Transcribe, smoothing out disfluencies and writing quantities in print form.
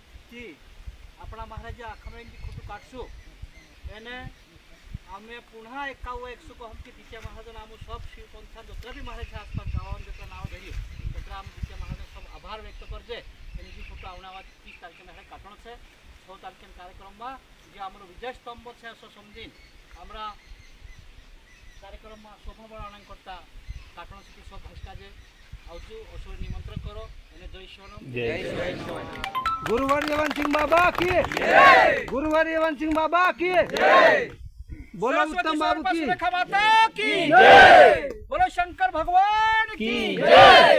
अपना महाराज आखमें खुटू काटसु एने आमे पुनः एकाव 100 को हम के द्वितीय महाराज नाम सब शिवपंथा जतरा भी महाराज आसपास गाँव जतरा नाव धरी ततरा हम द्वितीय महाराज सब आभार व्यक्त करजे एने जी फोटो आवनावा 30 तारीख में काटण छे 6 तारीख कार्यक्रम में जे हमरो विजय स्तंभ छे सो समझिन हमरा कार्यक्रम में शोभा बड़ाणन करता काटण से सब भाषा जे आउजु असुर निमंत्रण करो एने जय शिवनम जय शिव गुरुवर यवन सिंह बाबा की जय गुरुवर यवन सिंह बाबा की जय बोलो उत्तम बाबू की माता की जय बोलो शंकर भगवान की जय।